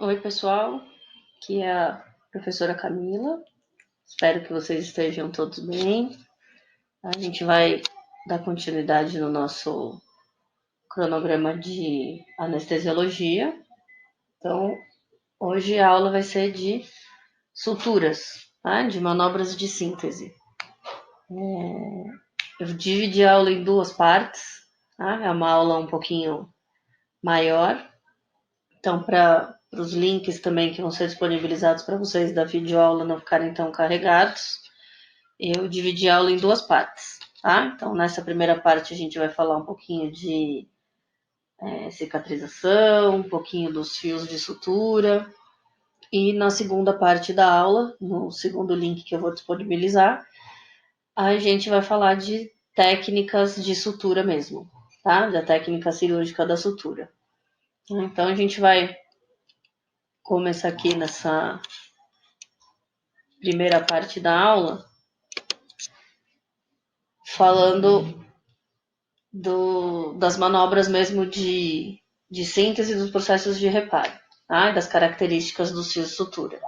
Oi, pessoal, aqui é a professora Camila. Espero que vocês estejam todos bem. A gente vai dar continuidade no nosso cronograma de anestesiologia. Então, hoje a aula vai ser de suturas, tá? De manobras de síntese. Eu dividi a aula em duas partes, tá? É uma aula um pouquinho maior. Então, para os links também que vão ser disponibilizados para vocês da videoaula não ficarem tão carregados, eu dividi a aula em duas partes, tá? Então, nessa primeira parte, a gente vai falar um pouquinho de cicatrização, um pouquinho dos fios de sutura. E na segunda parte da aula, no segundo link que eu vou disponibilizar, a gente vai falar de técnicas de sutura mesmo, tá? Da técnica cirúrgica da sutura. Então, a gente vai começar aqui nessa primeira parte da aula falando das manobras mesmo de síntese dos processos de reparo, tá? Das características dos fios de sutura.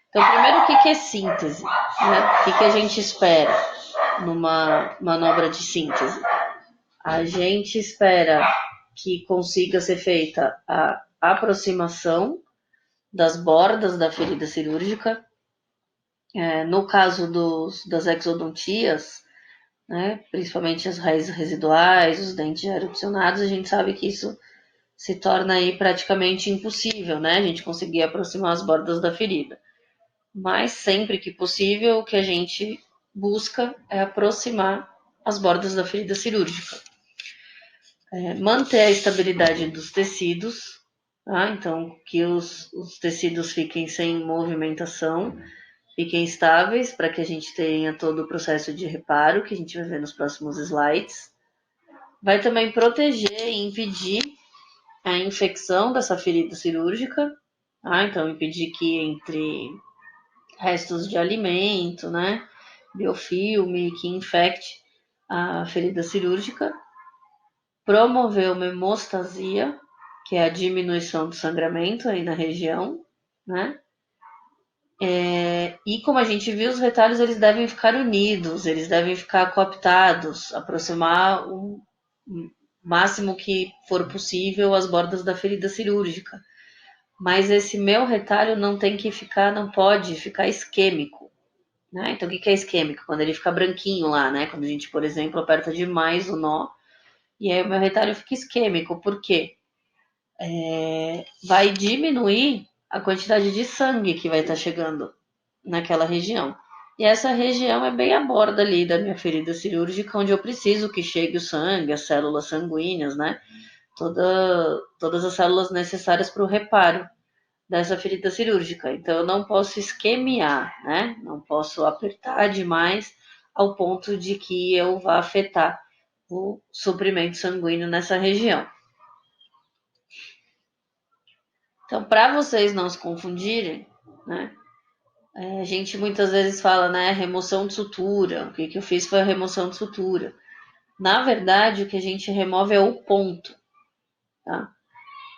Então, primeiro, o que é síntese? Né? O que a gente espera numa manobra de síntese? A gente espera que consiga ser feita a aproximação das bordas da ferida cirúrgica. No caso das exodontias, né, principalmente as raízes residuais, os dentes erupcionados, a gente sabe que isso se torna aí praticamente impossível, né? A gente conseguir aproximar as bordas da ferida. Mas sempre que possível, o que a gente busca é aproximar as bordas da ferida cirúrgica. Manter a estabilidade dos tecidos, tá? Então que os tecidos fiquem sem movimentação, fiquem estáveis para que a gente tenha todo o processo de reparo que a gente vai ver nos próximos slides. Vai também proteger e impedir a infecção dessa ferida cirúrgica, tá? Então impedir que entre restos de alimento, né, biofilme, que infecte a ferida cirúrgica. Promover uma hemostasia, que é a diminuição do sangramento aí na região, né? E como a gente viu, os retalhos eles devem ficar unidos, eles devem ficar coaptados, aproximar o máximo que for possível as bordas da ferida cirúrgica. Mas esse meu retalho não tem que ficar, não pode ficar isquêmico, né? Então, o que é isquêmico? Quando ele fica branquinho lá, né? Quando a gente, por exemplo, aperta demais o nó, e aí o meu retalho fica isquêmico. Por quê? Vai diminuir a quantidade de sangue que vai estar chegando naquela região. E essa região é bem a borda ali da minha ferida cirúrgica, onde eu preciso que chegue o sangue, as células sanguíneas, né? Todas as células necessárias para o reparo dessa ferida cirúrgica. Então, eu não posso isquemiar, né? Não posso apertar demais ao ponto de que eu vá afetar o suprimento sanguíneo nessa região. Então, para vocês não se confundirem, né? A gente muitas vezes fala, né? Remoção de sutura. O que eu fiz foi a remoção de sutura. Na verdade, o que a gente remove é o ponto, tá?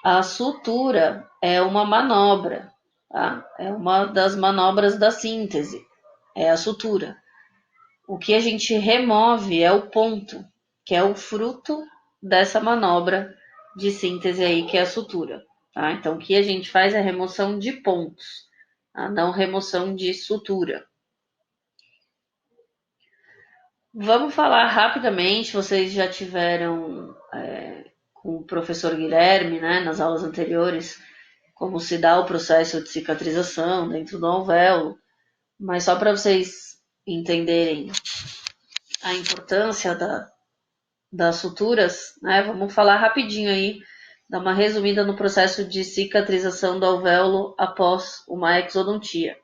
A sutura é uma manobra, tá? É uma das manobras da síntese, é a sutura. O que a gente remove é o ponto, que é o fruto dessa manobra de síntese aí, que é a sutura. Tá? Então, o que a gente faz é remoção de pontos, tá? Não remoção de sutura. Vamos falar rapidamente, vocês já tiveram com o professor Guilherme, né, nas aulas anteriores, como se dá o processo de cicatrização dentro do alvéolo, mas só para vocês entenderem a importância das suturas, né? Vamos falar rapidinho aí, dar uma resumida no processo de cicatrização do alvéolo após uma exodontia.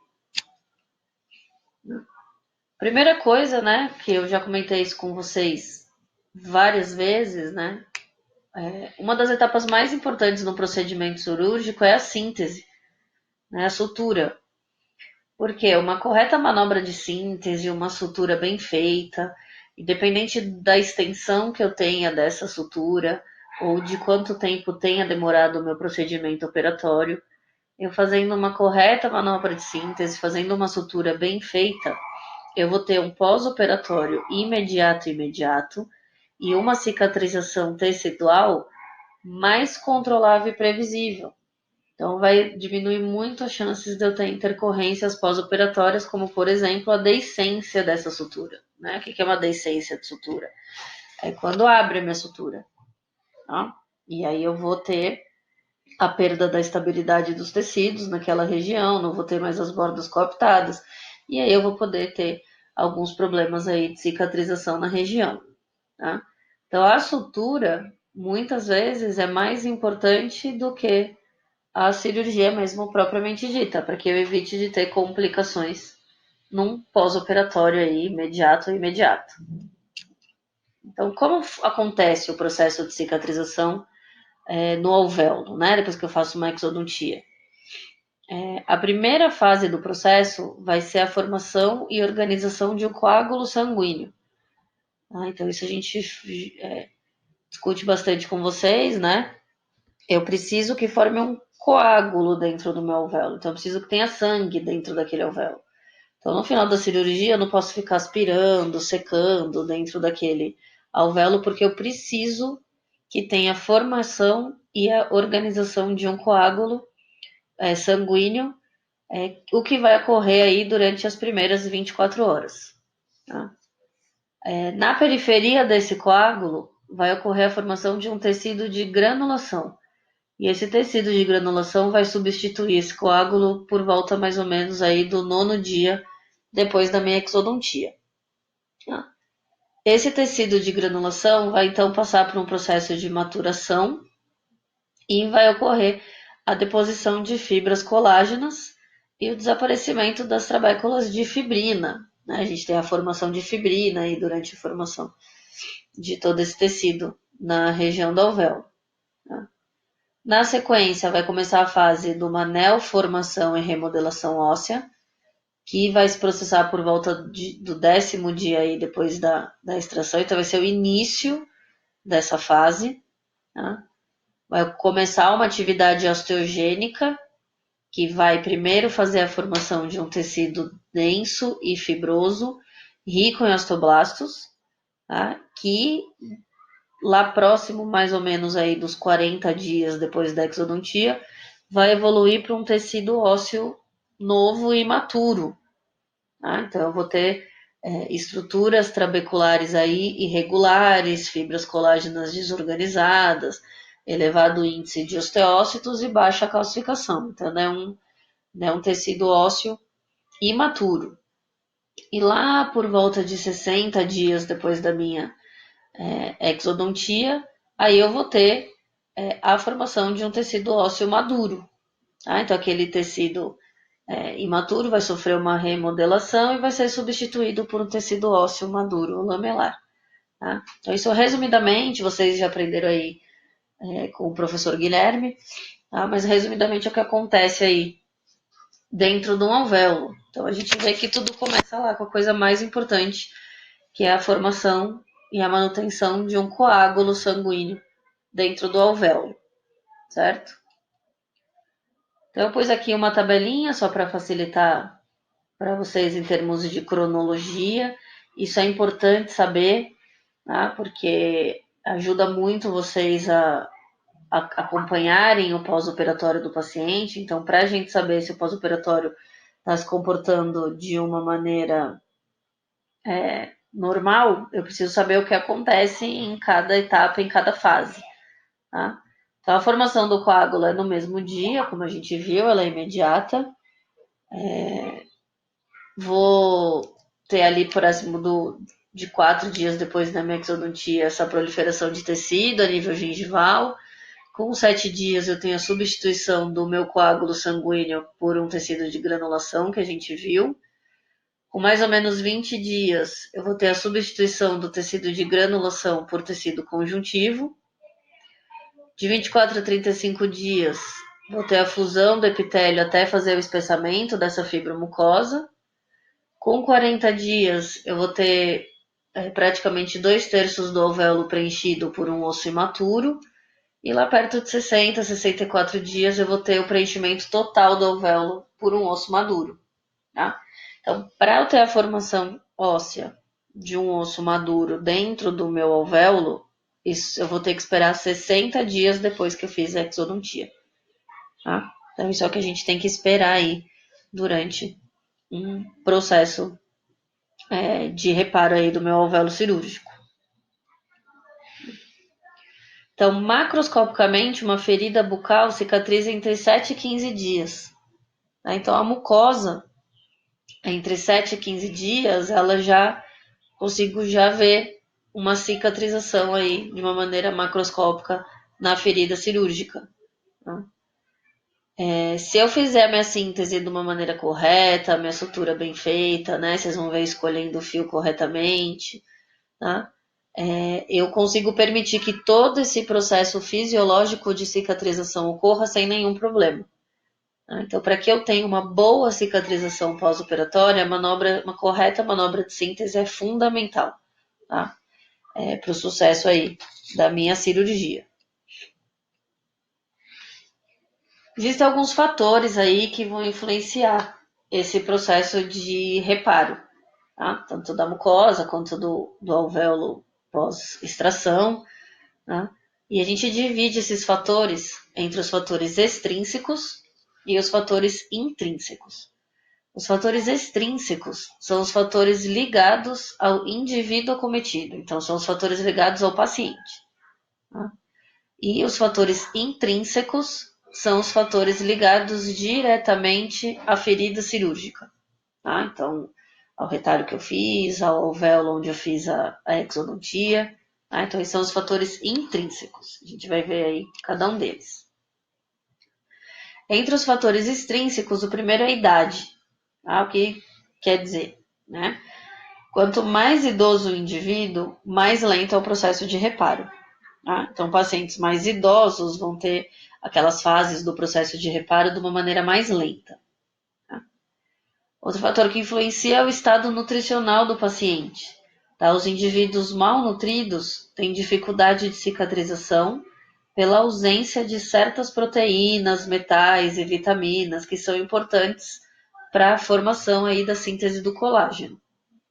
Primeira coisa, né, que eu já comentei isso com vocês várias vezes, né? Uma das etapas mais importantes no procedimento cirúrgico é a síntese, né, a sutura. Porque uma correta manobra de síntese, uma sutura bem feita, independente da extensão que eu tenha dessa sutura, ou de quanto tempo tenha demorado o meu procedimento operatório, eu fazendo uma correta manobra de síntese, fazendo uma sutura bem feita, eu vou ter um pós-operatório imediato e uma cicatrização tecidual mais controlável e previsível. Então, vai diminuir muito as chances de eu ter intercorrências pós-operatórias, como, por exemplo, a deiscência dessa sutura. Né? O que é uma deiscência de sutura? É quando abre a minha sutura. Tá? E aí eu vou ter a perda da estabilidade dos tecidos naquela região, não vou ter mais as bordas coaptadas, e aí eu vou poder ter alguns problemas aí de cicatrização na região. Tá? Então, a sutura, muitas vezes, é mais importante do que a cirurgia mesmo propriamente dita, para que eu evite de ter complicações num pós-operatório aí imediato. Então, como acontece o processo de cicatrização no alvéolo, né? Depois que eu faço uma exodontia? A primeira fase do processo vai ser a formação e organização de um coágulo sanguíneo. Então, isso a gente discute bastante com vocês, né? Eu preciso que forme um coágulo dentro do meu alvéolo. Então, eu preciso que tenha sangue dentro daquele alvéolo. Então, no final da cirurgia, eu não posso ficar aspirando, secando dentro daquele alvéolo, porque eu preciso que tenha formação e a organização de um coágulo sanguíneo, o que vai ocorrer aí durante as primeiras 24 horas. Tá? Na periferia desse coágulo, vai ocorrer a formação de um tecido de granulação. E esse tecido de granulação vai substituir esse coágulo por volta mais ou menos aí do 9º dia depois da minha exodontia. Esse tecido de granulação vai então passar por um processo de maturação e vai ocorrer a deposição de fibras colágenas e o desaparecimento das trabéculas de fibrina. Né? A gente tem a formação de fibrina aí durante a formação de todo esse tecido na região do alvéolo. Tá? Na sequência, vai começar a fase de uma neoformação e remodelação óssea, que vai se processar por volta do 10º dia aí depois da extração. Então, vai ser o início dessa fase. Tá? Vai começar uma atividade osteogênica, que vai primeiro fazer a formação de um tecido denso e fibroso, rico em osteoblastos, tá? Que lá próximo, mais ou menos aí dos 40 dias depois da exodontia, vai evoluir para um tecido ósseo novo e maturo. Tá? Então, eu vou ter estruturas trabeculares aí irregulares, fibras colágenas desorganizadas, elevado índice de osteócitos e baixa calcificação. Então, é um tecido ósseo imaturo. E lá por volta de 60 dias depois da minha exodontia, aí eu vou ter a formação de um tecido ósseo maduro. Tá? Então, aquele tecido imaturo vai sofrer uma remodelação e vai ser substituído por um tecido ósseo maduro lamelar. Tá? Então, isso resumidamente, vocês já aprenderam aí com o professor Guilherme, tá? Mas resumidamente é o que acontece aí dentro de um alvéolo. Então, a gente vê que tudo começa lá com a coisa mais importante, que é a formação e a manutenção de um coágulo sanguíneo dentro do alvéolo, certo? Então, eu pus aqui uma tabelinha só para facilitar para vocês em termos de cronologia. Isso é importante saber, tá? Porque ajuda muito vocês a acompanharem o pós-operatório do paciente. Então, para a gente saber se o pós-operatório está se comportando de uma maneira normal, eu preciso saber o que acontece em cada etapa, em cada fase. Tá? Então, a formação do coágulo é no mesmo dia, como a gente viu, ela é imediata. Vou ter ali próximo de 4 dias depois da minha exodontia essa proliferação de tecido a nível gengival. Com 7 dias eu tenho a substituição do meu coágulo sanguíneo por um tecido de granulação que a gente viu. Com mais ou menos 20 dias eu vou ter a substituição do tecido de granulação por tecido conjuntivo. De 24 a 35 dias vou ter a fusão do epitélio até fazer o espessamento dessa fibra mucosa. Com 40 dias, eu vou ter praticamente 2/3 do alvéolo preenchido por um osso imaturo. E lá perto de 60, 64 dias eu vou ter o preenchimento total do alvéolo por um osso maduro. Tá? Então, para eu ter a formação óssea de um osso maduro dentro do meu alvéolo, isso eu vou ter que esperar 60 dias depois que eu fiz a exodontia. Tá? Então, isso é o que a gente tem que esperar aí durante um processo de reparo aí do meu alvéolo cirúrgico. Então, macroscopicamente, uma ferida bucal cicatriza entre 7 e 15 dias. Tá? Então, a mucosa, entre 7 e 15 dias, ela já consigo já ver uma cicatrização aí de uma maneira macroscópica na ferida cirúrgica. Tá? Se eu fizer a minha síntese de uma maneira correta, minha sutura bem feita, né? Vocês vão ver escolhendo o fio corretamente, tá? Eu consigo permitir que todo esse processo fisiológico de cicatrização ocorra sem nenhum problema. Tá? Então, para que eu tenha uma boa cicatrização pós-operatória, uma correta manobra de síntese é fundamental, tá? Para o sucesso aí da minha cirurgia. Existem alguns fatores aí que vão influenciar esse processo de reparo, tá? Tanto da mucosa quanto do alvéolo pós-extração, tá? E a gente divide esses fatores entre os fatores extrínsecos e os fatores intrínsecos. Os fatores extrínsecos são os fatores ligados ao indivíduo acometido, então são os fatores ligados ao paciente. Tá? E os fatores intrínsecos são os fatores ligados diretamente à ferida cirúrgica. Tá? Então, ao retalho que eu fiz, ao alvéolo onde eu fiz a exodontia. Tá? Então, esses são os fatores intrínsecos. A gente vai ver aí cada um deles. Entre os fatores extrínsecos, o primeiro é a idade. Tá? O que quer dizer? Né? Quanto mais idoso o indivíduo, mais lento é o processo de reparo. Tá? Então, pacientes mais idosos vão ter aquelas fases do processo de reparo de uma maneira mais lenta. Tá? Outro fator que influencia é o estado nutricional do paciente. Tá? Os indivíduos mal nutridos têm dificuldade de cicatrização pela ausência de certas proteínas, metais e vitaminas que são importantes para a formação aí da síntese do colágeno,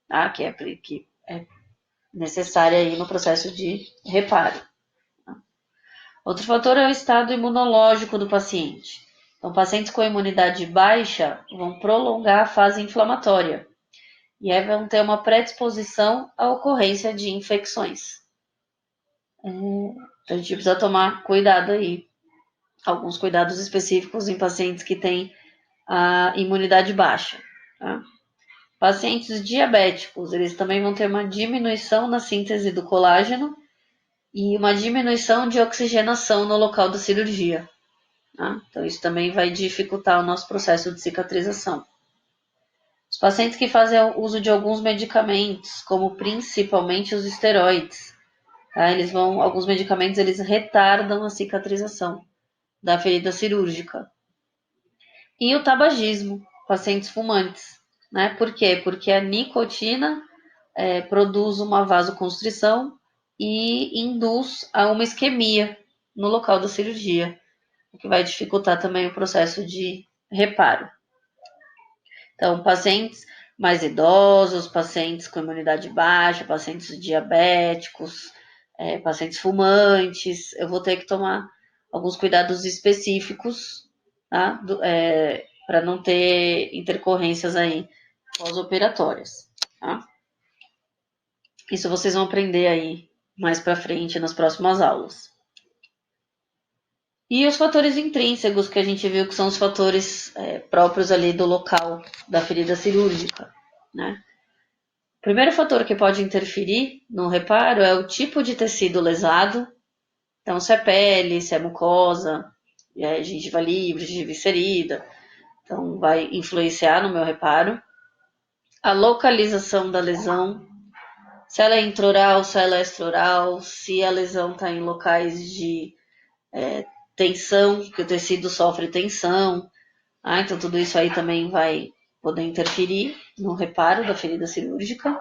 tá? que é necessária aí no processo de reparo. Outro fator é o estado imunológico do paciente. Então, pacientes com imunidade baixa vão prolongar a fase inflamatória e aí vão ter uma predisposição à ocorrência de infecções. Então, a gente precisa tomar cuidado aí, alguns cuidados específicos em pacientes que têm a imunidade baixa. Tá? Pacientes diabéticos, eles também vão ter uma diminuição na síntese do colágeno e uma diminuição de oxigenação no local da cirurgia. Tá? Então, isso também vai dificultar o nosso processo de cicatrização. Os pacientes que fazem uso de alguns medicamentos, como principalmente os esteroides, tá? Alguns medicamentos eles retardam a cicatrização da ferida cirúrgica. E o tabagismo, pacientes fumantes. Né? Por quê? Porque a nicotina produz uma vasoconstrição e induz a uma isquemia no local da cirurgia, o que vai dificultar também o processo de reparo. Então, pacientes mais idosos, pacientes com imunidade baixa, pacientes diabéticos, pacientes fumantes, eu vou ter que tomar alguns cuidados específicos, tá? Para não ter intercorrências aí pós-operatórias, tá? Isso vocês vão aprender aí mais para frente nas próximas aulas. E os fatores intrínsecos que a gente viu que são os fatores próprios ali do local da ferida cirúrgica, né? O primeiro fator que pode interferir no reparo é o tipo de tecido lesado. Então, se é pele, se é mucosa, gengiva livre, gengiva inserida. Então, vai influenciar no meu reparo. A localização da lesão, se ela é intraoral, se ela é extraoral, se a lesão está em locais de tensão, que o tecido sofre tensão. Então, tudo isso aí também vai poder interferir no reparo da ferida cirúrgica.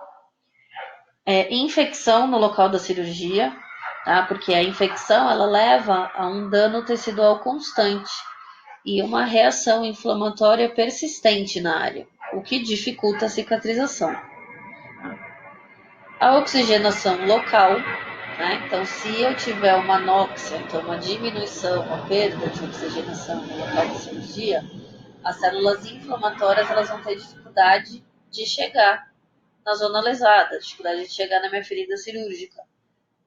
Infecção no local da cirurgia. tá? Porque a infecção ela leva a um dano tecidual constante e uma reação inflamatória persistente na área, o que dificulta a cicatrização. A oxigenação local, né? Então, se eu tiver uma anóxia, então uma diminuição, uma perda de oxigenação no local da cirurgia, as células inflamatórias elas vão ter dificuldade de chegar na zona lesada, dificuldade de chegar na minha ferida cirúrgica,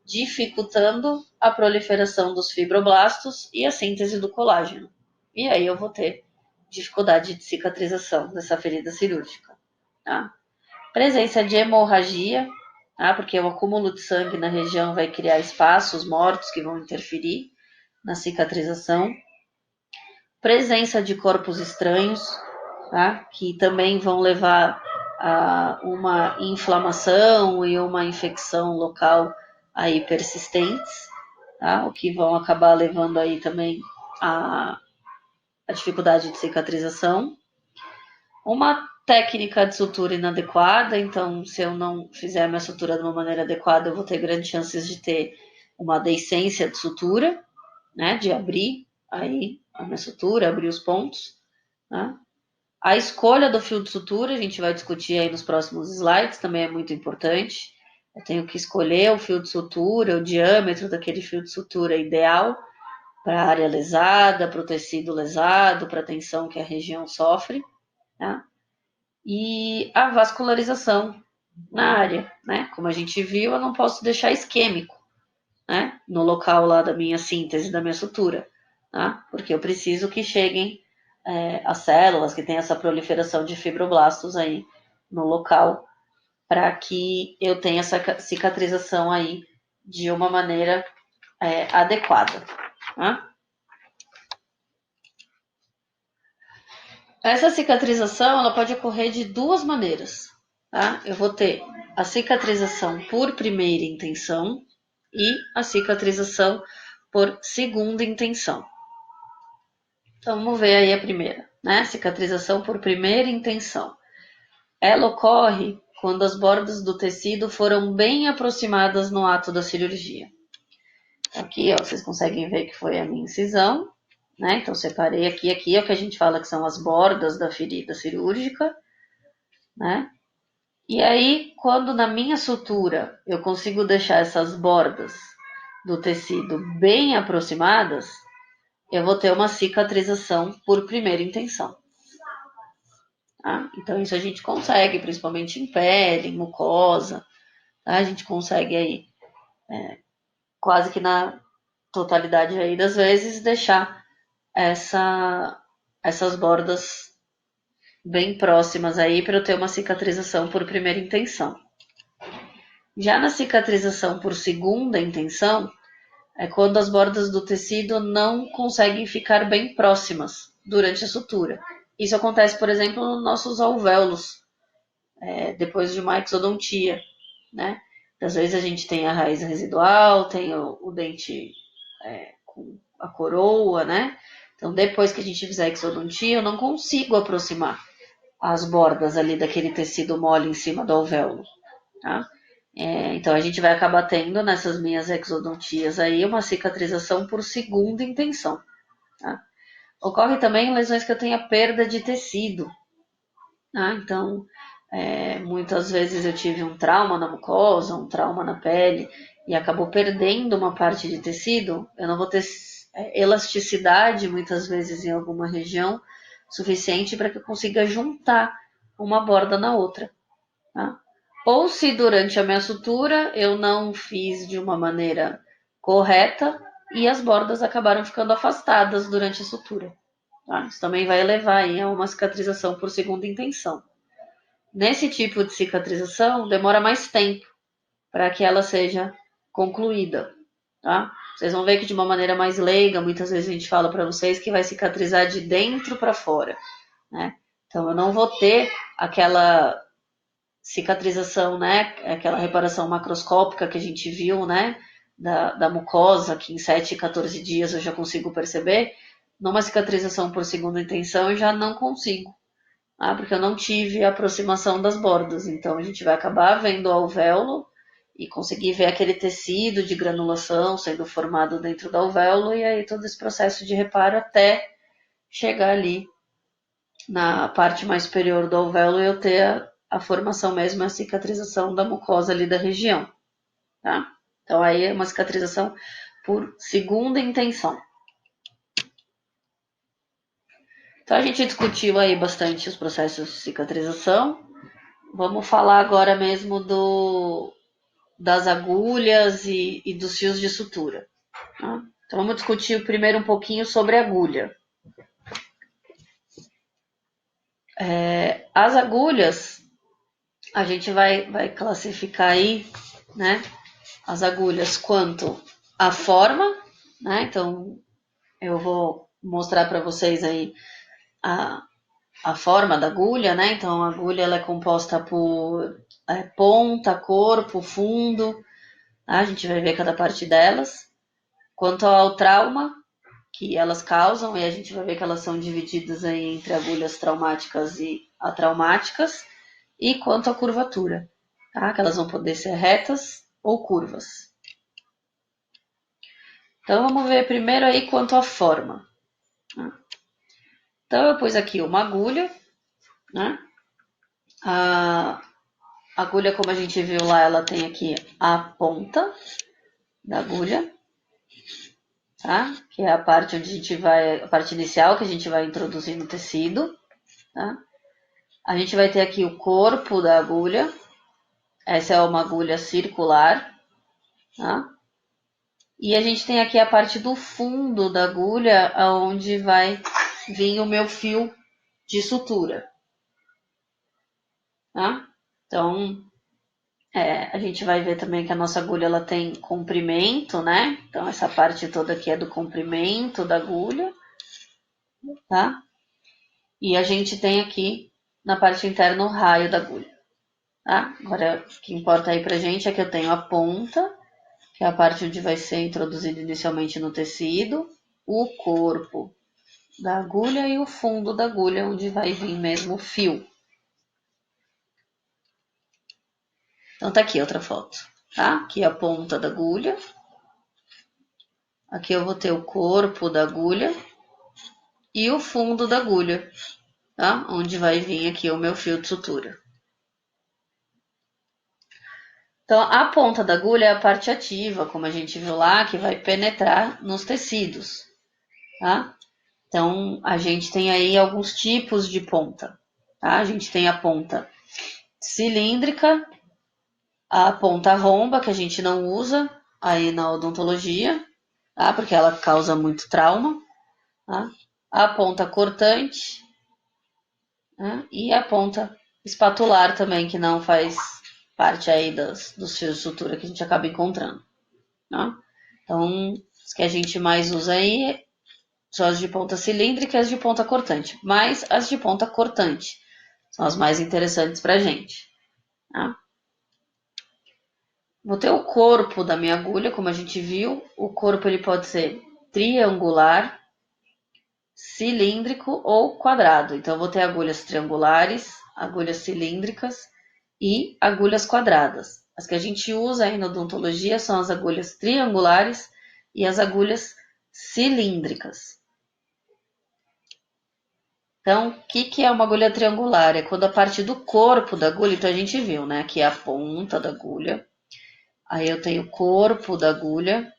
dificultando a proliferação dos fibroblastos e a síntese do colágeno. E aí eu vou ter dificuldade de cicatrização dessa ferida cirúrgica. Tá? Presença de hemorragia, tá? Porque o acúmulo de sangue na região vai criar espaços mortos que vão interferir na cicatrização. Presença de corpos estranhos, tá? Que também vão levar a uma inflamação e uma infecção local aí persistentes, tá? O que vão acabar levando aí também a dificuldade de cicatrização. Uma técnica de sutura inadequada, então se eu não fizer a minha sutura de uma maneira adequada, eu vou ter grandes chances de ter uma deiscência de sutura, né? De abrir aí a minha sutura, abrir os pontos, né? A escolha do fio de sutura, a gente vai discutir aí nos próximos slides, também é muito importante. Eu tenho que escolher o fio de sutura, o diâmetro daquele fio de sutura ideal para a área lesada, para o tecido lesado, para a tensão que a região sofre. Tá? E a vascularização na área, né? Como a gente viu, eu não posso deixar isquêmico, né? No local lá da minha síntese, da minha sutura, tá? Porque eu preciso que cheguem as células, que tem essa proliferação de fibroblastos aí no local, para que eu tenha essa cicatrização aí de uma maneira adequada. Tá? Essa cicatrização ela pode ocorrer de duas maneiras. Tá? Eu vou ter a cicatrização por primeira intenção e a cicatrização por segunda intenção. Então, vamos ver aí a primeira, né? Cicatrização por primeira intenção. Ela ocorre quando as bordas do tecido foram bem aproximadas no ato da cirurgia. Aqui, ó, vocês conseguem ver que foi a minha incisão, né? Então, separei aqui é o que a gente fala que são as bordas da ferida cirúrgica, né? E aí, quando na minha sutura eu consigo deixar essas bordas do tecido bem aproximadas, eu vou ter uma cicatrização por primeira intenção. Tá? Então, isso a gente consegue, principalmente em pele, em mucosa, tá? A gente consegue aí, quase que na totalidade aí das vezes, deixar essas bordas bem próximas aí para eu ter uma cicatrização por primeira intenção. Já na cicatrização por segunda intenção, é quando as bordas do tecido não conseguem ficar bem próximas durante a sutura. Isso acontece, por exemplo, nos nossos alvéolos, depois de uma exodontia, né? Às vezes a gente tem a raiz residual, tem o dente com a coroa, né? Então, depois que a gente fizer a exodontia, eu não consigo aproximar as bordas ali daquele tecido mole em cima do alvéolo, tá? Então, a gente vai acabar tendo nessas minhas exodontias aí uma cicatrização por segunda intenção, tá? Ocorre também em lesões que eu tenha perda de tecido, tá? Então, muitas vezes eu tive um trauma na mucosa, um trauma na pele e acabou perdendo uma parte de tecido, eu não vou ter elasticidade muitas vezes em alguma região suficiente para que eu consiga juntar uma borda na outra. Tá? Ou se durante a minha sutura eu não fiz de uma maneira correta e as bordas acabaram ficando afastadas durante a sutura. Tá? Isso também vai levar a uma cicatrização por segunda intenção. Nesse tipo de cicatrização, demora mais tempo para que ela seja concluída. Tá? Vocês vão ver que de uma maneira mais leiga, muitas vezes a gente fala para vocês que vai cicatrizar de dentro para fora. Né? Então, eu não vou ter aquela cicatrização, né? Aquela reparação macroscópica que a gente viu, né? Da mucosa, que em 7 e 14 dias eu já consigo perceber. Numa cicatrização por segunda intenção, eu já não consigo. Porque eu não tive a aproximação das bordas. Então, a gente vai acabar vendo o alvéolo e conseguir ver aquele tecido de granulação sendo formado dentro do alvéolo, e aí todo esse processo de reparo até chegar ali na parte mais superior do alvéolo e eu ter a formação mesmo, a cicatrização da mucosa ali da região, tá? Então aí é uma cicatrização por segunda intenção. Então a gente discutiu aí bastante os processos de cicatrização. Vamos falar agora mesmo das agulhas e dos fios de sutura. Tá? Então vamos discutir primeiro um pouquinho sobre a agulha. As agulhas, a gente vai classificar aí, né, as agulhas quanto à forma, né? Então eu vou mostrar para vocês aí a forma da agulha, né? Então a agulha ela é composta por ponta, corpo, fundo, tá? A gente vai ver cada parte delas. Quanto ao trauma que elas causam, e a gente vai ver que elas são divididas aí entre agulhas traumáticas e atraumáticas. E quanto à curvatura, tá? Que elas vão poder ser retas ou curvas. Então vamos ver primeiro aí quanto à forma. Então eu pus aqui uma agulha, né? A agulha, como a gente viu lá, ela tem aqui a ponta da agulha, tá? Que é a parte onde a parte inicial que a gente vai introduzir no tecido, tá? A gente vai ter aqui o corpo da agulha. Essa é uma agulha circular, tá? E a gente tem aqui a parte do fundo da agulha, onde vai vir o meu fio de sutura, tá? Então, a gente vai ver também que a nossa agulha ela tem comprimento, né? Então, essa parte toda aqui é do comprimento da agulha, tá? E a gente tem aqui na parte interna o raio da agulha, tá? Agora, o que importa aí pra gente é que eu tenho a ponta, que é a parte onde vai ser introduzido inicialmente no tecido, o corpo da agulha e o fundo da agulha, onde vai vir mesmo o fio. Então tá aqui outra foto, tá? Aqui a ponta da agulha. Aqui eu vou ter o corpo da agulha e o fundo da agulha, tá? Onde vai vir aqui o meu fio de sutura. Então, a ponta da agulha é a parte ativa, como a gente viu lá, que vai penetrar nos tecidos, tá? Então, a gente tem aí alguns tipos de ponta, tá? A gente tem a ponta cilíndrica, a ponta romba, que a gente não usa aí na odontologia, tá? Porque ela causa muito trauma, tá? A ponta cortante, né? E a ponta espatular também, que não faz parte aí dos fios de sutura que a gente acaba encontrando, tá? Então, as que a gente mais usa aí são as de ponta cilíndrica e as de ponta cortante, mas as de ponta cortante são as mais interessantes pra gente, tá? Vou ter o corpo da minha agulha, como a gente viu. O corpo ele pode ser triangular, cilíndrico ou quadrado. Então, eu vou ter agulhas triangulares, agulhas cilíndricas e agulhas quadradas. As que a gente usa aí na odontologia são as agulhas triangulares e as agulhas cilíndricas. Então, o que é uma agulha triangular? É quando a parte do corpo da agulha, então a gente viu, né? Aqui é a ponta da agulha. Aí eu tenho o corpo da agulha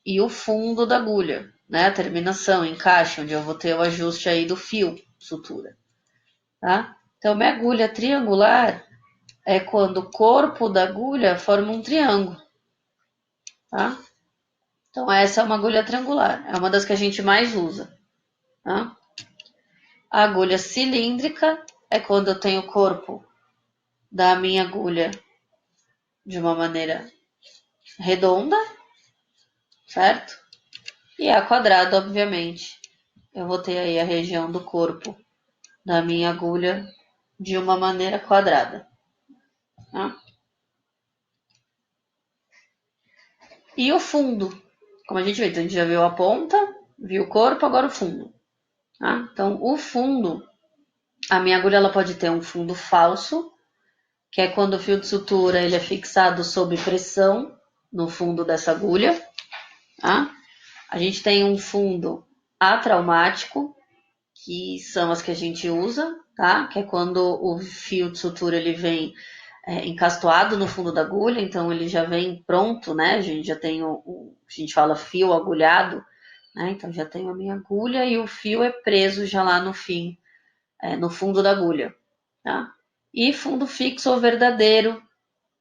e o fundo da agulha, né? A terminação, encaixe, onde eu vou ter o ajuste aí do fio, sutura, tá? Então, minha agulha triangular é quando o corpo da agulha forma um triângulo, tá? Então, essa é uma agulha triangular, é uma das que a gente mais usa, tá? A agulha cilíndrica é quando eu tenho o corpo da minha agulha de uma maneira redonda, certo? E a quadrada, obviamente, eu vou ter aí a região do corpo da minha agulha de uma maneira quadrada, tá? E o fundo, como a gente vê, então a gente já viu a ponta, viu o corpo, agora o fundo, tá? Então, o fundo, a minha agulha ela pode ter um fundo falso, que é quando o fio de sutura ele é fixado sob pressão no fundo dessa agulha. Tá? A gente tem um fundo atraumático, que são as que a gente usa, tá? Que é quando o fio de sutura ele vem encastoado no fundo da agulha, então ele já vem pronto, né? A gente já tem a gente fala fio agulhado, né? Então já tenho a minha agulha e o fio é preso já lá no fim, no fundo da agulha, tá? E fundo fixo ou verdadeiro,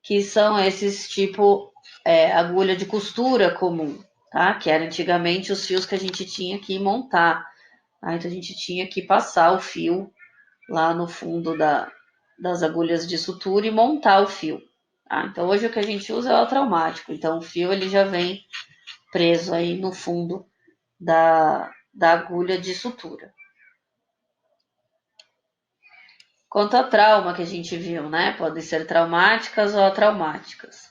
que são esses tipo agulha de costura comum, tá? Que era antigamente os fios que a gente tinha que montar, tá? Então a gente tinha que passar o fio lá no fundo das agulhas de sutura e montar o fio. Tá? Então hoje o que a gente usa é o traumático. Então o fio ele já vem preso aí no fundo da agulha de sutura. Quanto a trauma que a gente viu, né? Podem ser traumáticas ou atraumáticas.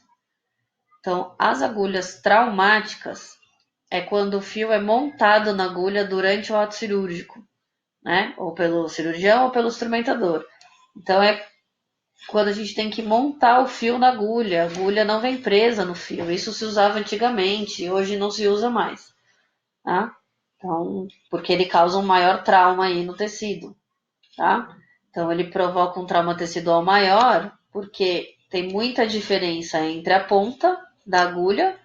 Então, as agulhas traumáticas é quando o fio é montado na agulha durante o ato cirúrgico, né? Ou pelo cirurgião ou pelo instrumentador. Então, é quando a gente tem que montar o fio na agulha. A agulha não vem presa no fio. Isso se usava antigamente, hoje não se usa mais. Tá? Então, porque ele causa um maior trauma aí no tecido. Tá? Então, ele provoca um trauma tecidual maior, porque tem muita diferença entre a ponta da agulha,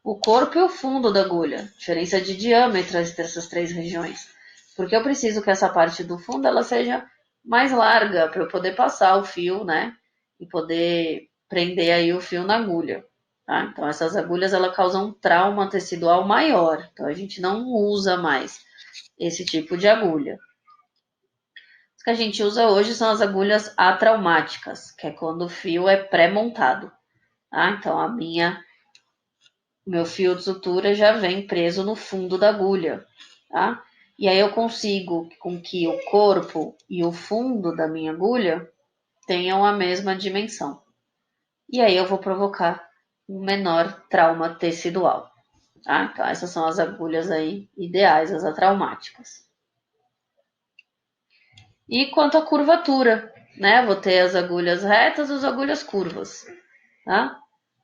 o corpo e o fundo da agulha. Diferença de diâmetro entre essas três regiões. Porque eu preciso que essa parte do fundo ela seja mais larga para eu poder passar o fio, né? E poder prender aí o fio na agulha. Tá? Então, essas agulhas ela causam um trauma tecidual maior. Então, a gente não usa mais esse tipo de agulha. As que a gente usa hoje são as agulhas atraumáticas, que é quando o fio é pré-montado. Tá? Então, meu fio de sutura já vem preso no fundo da agulha. Tá? E aí eu consigo com que o corpo e o fundo da minha agulha tenham a mesma dimensão. E aí eu vou provocar um menor trauma tecidual. Tá? Então essas são as agulhas aí ideais, as atraumáticas. E quanto à curvatura, né? Vou ter as agulhas retas e as agulhas curvas. Tá?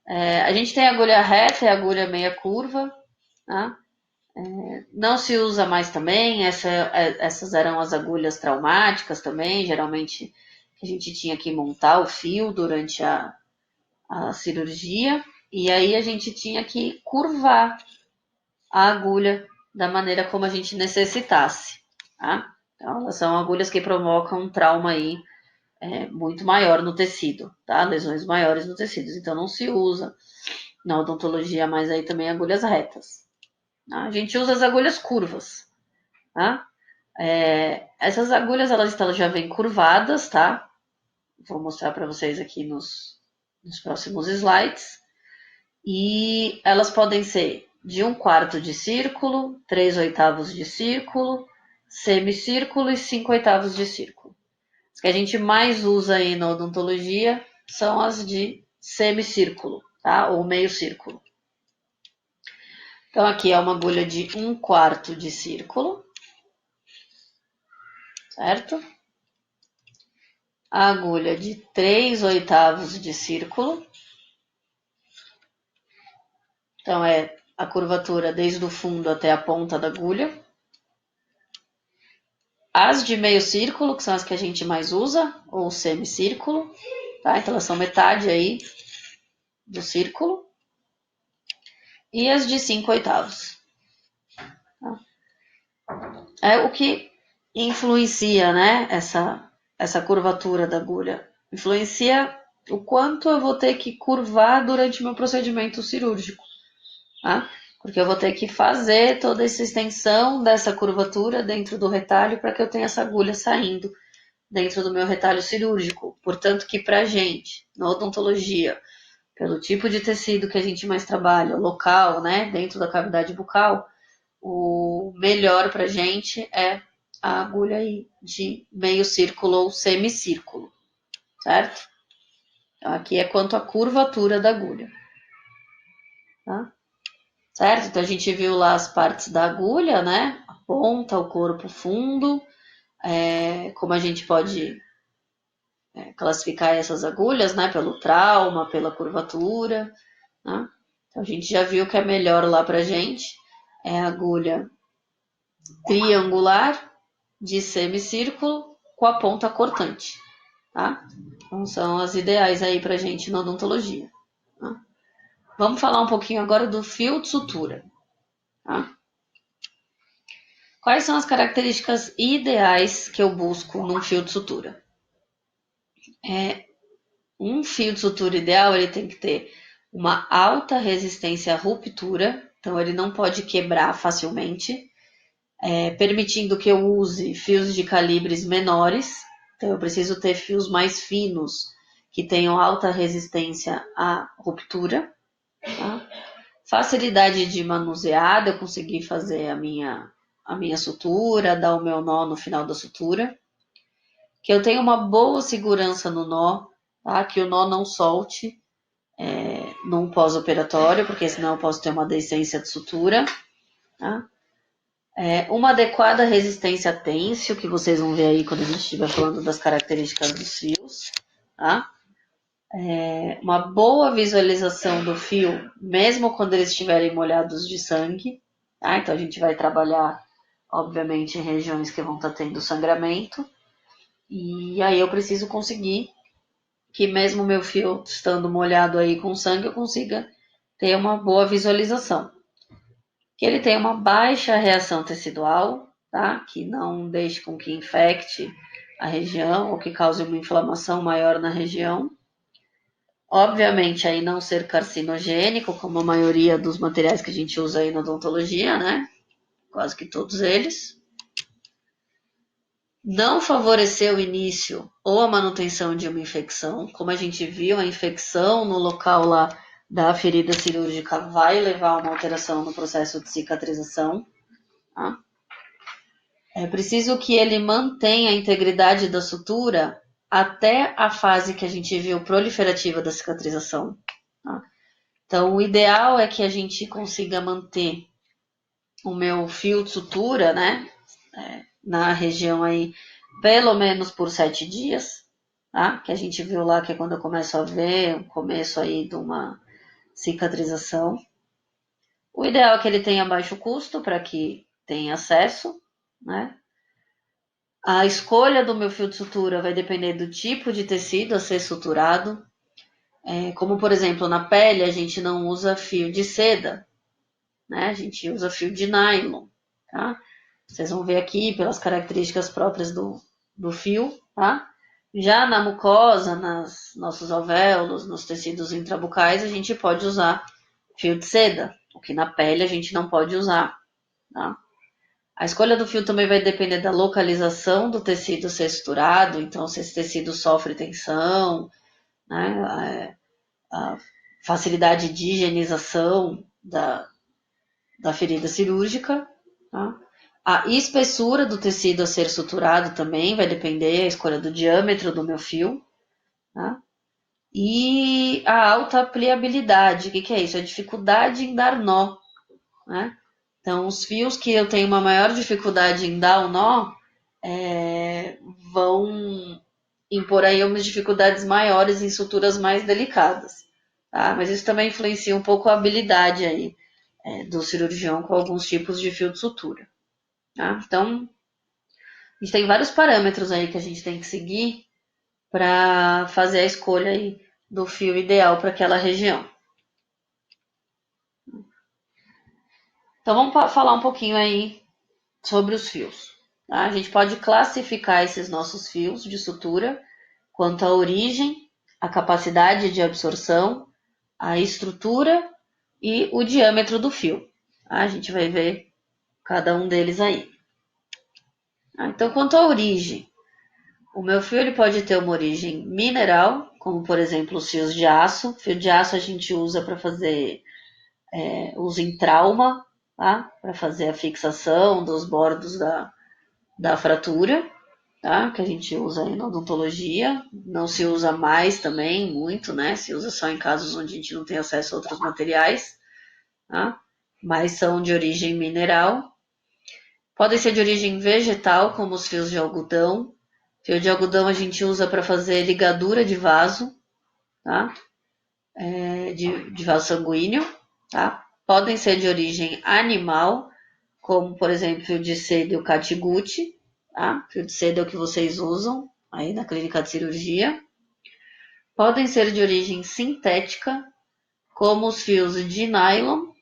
A gente tem a agulha reta e a agulha meia curva. Tá? Não se usa mais também, essas eram as agulhas traumáticas também, geralmente a gente tinha que montar o fio durante a cirurgia, e aí a gente tinha que curvar a agulha da maneira como a gente necessitasse. Tá? Então, elas são agulhas que provocam um trauma aí muito maior no tecido, tá? Lesões maiores no tecido. Então, não se usa na odontologia mais aí também agulhas retas. Tá? A gente usa as agulhas curvas, tá? Essas agulhas elas já vêm curvadas, tá? Vou mostrar para vocês aqui nos próximos slides. E elas podem ser de 1/4 de círculo, 3/8 de círculo, semicírculo e 5/8 de círculo. As que a gente mais usa aí na odontologia são as de semicírculo, tá? Ou meio círculo. Então aqui é uma agulha de 1/4 de círculo, certo? A agulha de 3/8 de círculo. Então é a curvatura desde o fundo até a ponta da agulha. As de meio círculo, que são as que a gente mais usa, ou semicírculo, tá? Então elas são metade aí do círculo. E as de 5/8. Tá? O que influencia, né, essa curvatura da agulha? Influencia o quanto eu vou ter que curvar durante o meu procedimento cirúrgico. Tá? Porque eu vou ter que fazer toda essa extensão dessa curvatura dentro do retalho para que eu tenha essa agulha saindo dentro do meu retalho cirúrgico. Portanto, que para a gente, na odontologia, pelo tipo de tecido que a gente mais trabalha, local, né, dentro da cavidade bucal, o melhor para a gente é a agulha aí de meio círculo ou semicírculo, certo? Então, aqui é quanto à curvatura da agulha. Tá? Certo? Então a gente viu lá as partes da agulha, né? A ponta, o corpo fundo, como a gente pode classificar essas agulhas, né, pelo trauma, pela curvatura, né? Então a gente já viu que é melhor lá pra gente é a agulha triangular de semicírculo com a ponta cortante, tá? Então são as ideais aí pra gente na odontologia. Tá? Vamos falar um pouquinho agora do fio de sutura. Tá? Quais são as características ideais que eu busco num fio de sutura? Um fio de sutura ideal ele tem que ter uma alta resistência à ruptura, então ele não pode quebrar facilmente, permitindo que eu use fios de calibres menores. Então eu preciso ter fios mais finos que tenham alta resistência à ruptura. Tá? Facilidade de manuseada, eu conseguir fazer a minha sutura, dar o meu nó no final da sutura. Que eu tenha uma boa segurança no nó, tá? Que o nó não solte num pós-operatório, porque senão eu posso ter uma deiscência de sutura. Tá? Uma adequada resistência a têncil, que vocês vão ver aí quando a gente estiver falando das características dos fios. Tá? Uma boa visualização do fio, mesmo quando eles estiverem molhados de sangue. Tá? Então a gente vai trabalhar, obviamente, em regiões que vão estar tendo sangramento. E aí eu preciso conseguir que mesmo meu fio estando molhado aí com sangue, eu consiga ter uma boa visualização. Que ele tenha uma baixa reação tecidual, tá? Que não deixe com que infecte a região ou que cause uma inflamação maior na região. Obviamente, aí não ser carcinogênico, como a maioria dos materiais que a gente usa aí na odontologia, né? Quase que todos eles. Não favorecer o início ou a manutenção de uma infecção. Como a gente viu, a infecção no local lá da ferida cirúrgica vai levar a uma alteração no processo de cicatrização. Tá? É preciso que ele mantenha a integridade da sutura até a fase que a gente viu proliferativa da cicatrização. Tá? Então, o ideal é que a gente consiga manter o meu fio de sutura, né, na região aí, pelo menos por 7 dias, tá? Que a gente viu lá que é quando eu começo a ver o começo aí de uma cicatrização. O ideal é que ele tenha baixo custo para que tenha acesso, né? A escolha do meu fio de sutura vai depender do tipo de tecido a ser suturado. Como, por exemplo, na pele a gente não usa fio de seda, né? A gente usa fio de nylon, tá? Vocês vão ver aqui pelas características próprias do fio, tá? Já na mucosa, nos nossos alvéolos, nos tecidos intrabucais, a gente pode usar fio de seda, o que na pele a gente não pode usar, tá? A escolha do fio também vai depender da localização do tecido ser suturado, então se esse tecido sofre tensão, né? A facilidade de higienização da ferida cirúrgica, tá? A espessura do tecido a ser suturado também vai depender, a escolha do diâmetro do meu fio, tá? E a alta pliabilidade, o que é isso? A dificuldade em dar nó, né? Então, os fios que eu tenho uma maior dificuldade em dar o nó vão impor aí umas dificuldades maiores em suturas mais delicadas, tá? Mas isso também influencia um pouco a habilidade aí do cirurgião com alguns tipos de fio de sutura. Tá? Então, a gente tem vários parâmetros aí que a gente tem que seguir para fazer a escolha aí do fio ideal para aquela região. Então, vamos falar um pouquinho aí sobre os fios. Tá? A gente pode classificar esses nossos fios de sutura quanto à origem, a capacidade de absorção, a estrutura e o diâmetro do fio. Tá? A gente vai ver cada um deles aí. Então, quanto à origem, o meu fio ele pode ter uma origem mineral, como por exemplo os fios de aço. Fio de aço a gente usa para fazer uso em trauma, tá? Para fazer a fixação dos bordos da fratura, tá? Que a gente usa aí na odontologia. Não se usa mais também, muito, né? Se usa só em casos onde a gente não tem acesso a outros materiais, tá? Mas são de origem mineral. Podem ser de origem vegetal, como os fios de algodão. Fio de algodão a gente usa para fazer ligadura de vaso, tá? De vaso sanguíneo, tá? Podem ser de origem animal, como por exemplo fio de seda e o catiguti, tá? Fio de seda é o que vocês usam aí na clínica de cirurgia. Podem ser de origem sintética, como os fios de nylon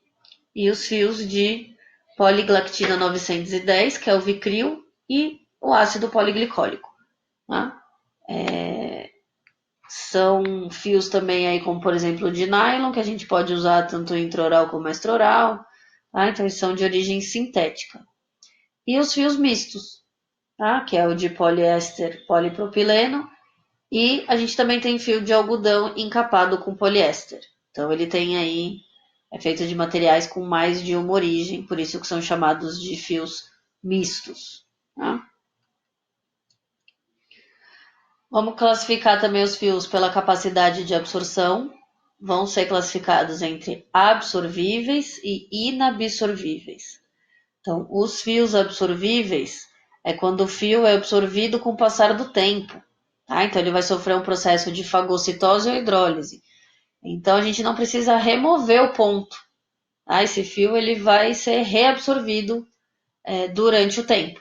e os fios de poliglactina 910, que é o Vicryl, e o ácido poliglicólico. Tá? São fios também aí, como por exemplo de nylon, que a gente pode usar tanto intraoral como extraoral. Tá? Então, eles são de origem sintética. E os fios mistos, tá? Que é o de poliéster polipropileno. E a gente também tem fio de algodão encapado com poliéster. Então, ele tem aí, é feito de materiais com mais de uma origem, por isso que são chamados de fios mistos. Tá? Vamos classificar também os fios pela capacidade de absorção. Vão ser classificados entre absorvíveis e inabsorvíveis. Então, os fios absorvíveis é quando o fio é absorvido com o passar do tempo. Tá? Então, ele vai sofrer um processo de fagocitose ou hidrólise. Então, a gente não precisa remover o ponto. Tá? Esse fio ele vai ser reabsorvido durante o tempo.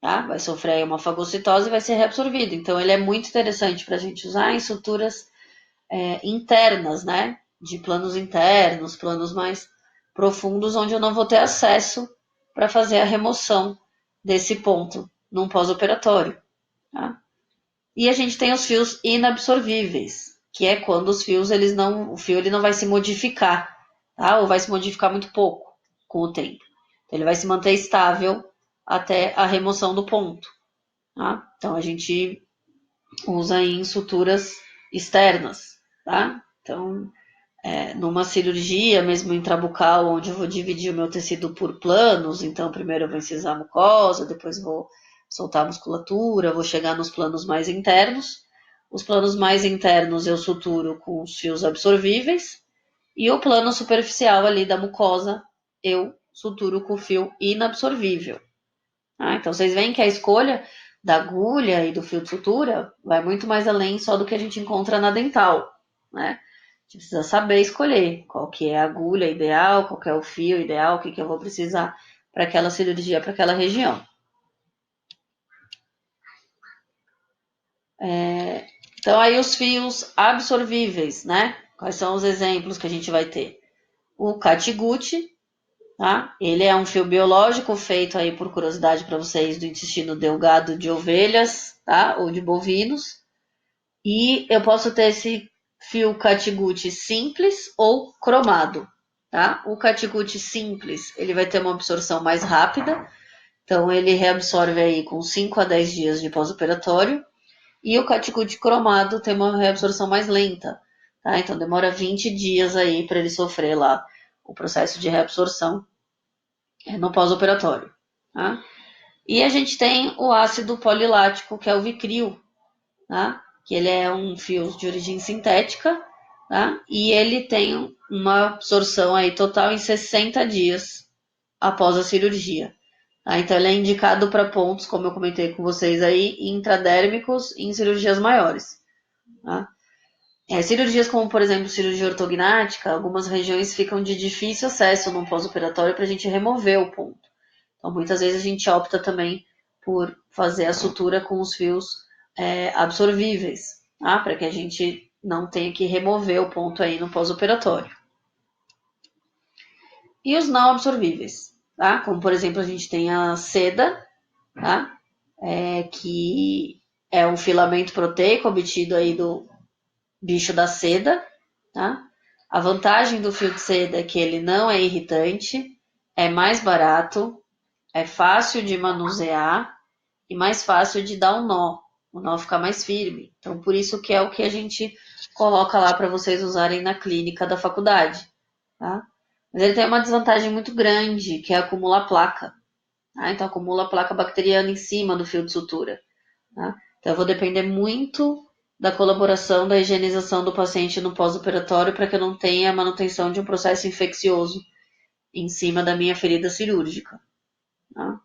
Tá? Vai sofrer uma fagocitose e vai ser reabsorvido. Então, ele é muito interessante para a gente usar em suturas internas, né? De planos internos, planos mais profundos, onde eu não vou ter acesso para fazer a remoção desse ponto num pós-operatório. Tá? E a gente tem os fios inabsorvíveis, que é quando os fios o fio ele não vai se modificar, tá? Ou vai se modificar muito pouco com o tempo. Então, ele vai se manter estável até a remoção do ponto. Tá? Então a gente usa em suturas externas, tá? Então, numa cirurgia, mesmo intrabucal, onde eu vou dividir o meu tecido por planos, então primeiro eu vou incisar a mucosa, depois vou soltar a musculatura, vou chegar nos planos mais internos. Os planos mais internos eu suturo com os fios absorvíveis e o plano superficial ali da mucosa eu suturo com o fio inabsorvível. Então vocês veem que a escolha da agulha e do fio de sutura vai muito mais além só do que a gente encontra na dental, né? A gente precisa saber escolher qual que é a agulha ideal, qual que é o fio ideal, o que eu vou precisar para aquela cirurgia, para aquela região. Então aí os fios absorvíveis, né? Quais são os exemplos que a gente vai ter? O catiguti, tá? Ele é um fio biológico feito aí, por curiosidade para vocês, do intestino delgado de ovelhas, tá? Ou de bovinos. E eu posso ter esse fio catiguti simples ou cromado, tá? O catiguti simples, ele vai ter uma absorção mais rápida, então ele reabsorve aí com 5 a 10 dias de pós-operatório. E o catiguti cromado tem uma reabsorção mais lenta, tá? Então demora 20 dias aí para ele sofrer lá o processo de reabsorção no pós-operatório, tá? E a gente tem o ácido polilático, que é o Vicryl, tá? Que ele é um fio de origem sintética, tá? E ele tem uma absorção aí total em 60 dias após a cirurgia. Tá? Então ele é indicado para pontos, como eu comentei com vocês aí, intradérmicos em cirurgias maiores. Tá? Cirurgias como, por exemplo, cirurgia ortognática, algumas regiões ficam de difícil acesso no pós-operatório para a gente remover o ponto. Então, muitas vezes a gente opta também por fazer a sutura com os fios absorvíveis, tá? Para que a gente não tenha que remover o ponto aí no pós-operatório. E os não absorvíveis, tá? Como, por exemplo, a gente tem a seda, tá? Que é um filamento proteico obtido aí do bicho da seda, tá? A vantagem do fio de seda é que ele não é irritante, é mais barato, é fácil de manusear e mais fácil de dar um nó. O nó fica mais firme. Então, por isso que é o que a gente coloca lá para vocês usarem na clínica da faculdade. Tá? Mas ele tem uma desvantagem muito grande, que é acumular placa. Tá? Então, acumula placa bacteriana em cima do fio de sutura. Tá? Então, eu vou depender muito da colaboração, da higienização do paciente no pós-operatório para que eu não tenha a manutenção de um processo infeccioso em cima da minha ferida cirúrgica. Tá?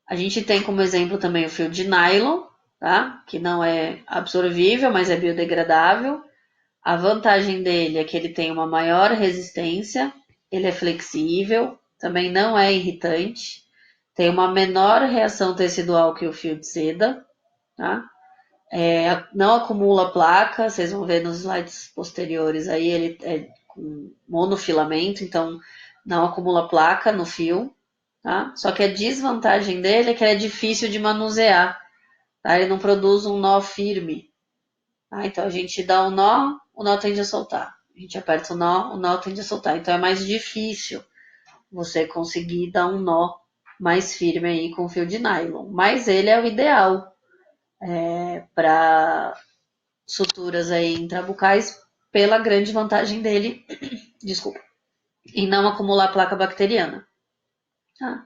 A gente tem como exemplo também o fio de nylon, tá? Que não é absorvível, mas é biodegradável. A vantagem dele é que ele tem uma maior resistência, ele é flexível, também não é irritante, tem uma menor reação tecidual que o fio de seda, tá? Não acumula placa, vocês vão ver nos slides posteriores aí, ele é com monofilamento, então não acumula placa no fio, tá? Só que a desvantagem dele é que ele é difícil de manusear, tá? Ele não produz um nó firme, tá? Então a gente dá um nó, o nó tende a soltar. A gente aperta o nó tende a soltar. Então é mais difícil você conseguir dar um nó mais firme aí com fio de nylon. Mas ele é o ideal para suturas aí intrabucais pela grande vantagem dele, desculpa, em não acumular placa bacteriana. Tá?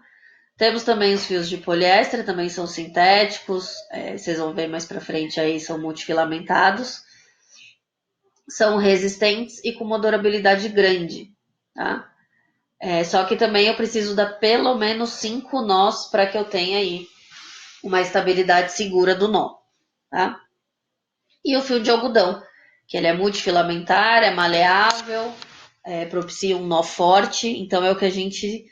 Temos também os fios de poliéster, também são sintéticos, vocês vão ver mais para frente aí, são multifilamentados, são resistentes e com uma durabilidade grande, tá? Só que também eu preciso dar pelo menos 5 nós para que eu tenha aí uma estabilidade segura do nó, tá? E o fio de algodão, que ele é multifilamentar, é maleável, propicia um nó forte, então é o que a gente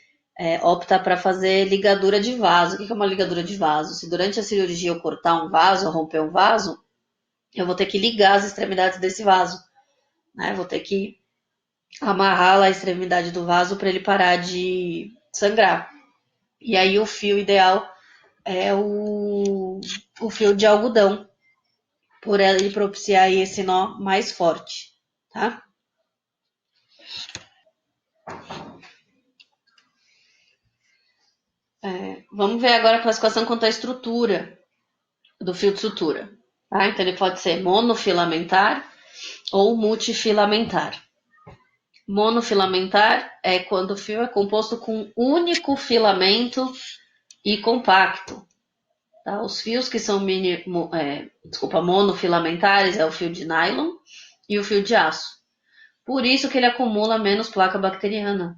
opta para fazer ligadura de vaso. O que é uma ligadura de vaso? Se durante a cirurgia eu cortar um vaso, eu romper um vaso, eu vou ter que ligar as extremidades desse vaso, né? Vou ter que amarrar lá a extremidade do vaso para ele parar de sangrar. E aí o fio ideal é o fio de algodão, por ele propiciar aí esse nó mais forte, tá? Vamos ver agora a classificação quanto à estrutura do fio de sutura. Tá? Então ele pode ser monofilamentar ou multifilamentar. Monofilamentar é quando o fio é composto com um único filamento e compacto. Tá? Os fios que são monofilamentares é o fio de nylon e o fio de aço. Por isso que ele acumula menos placa bacteriana.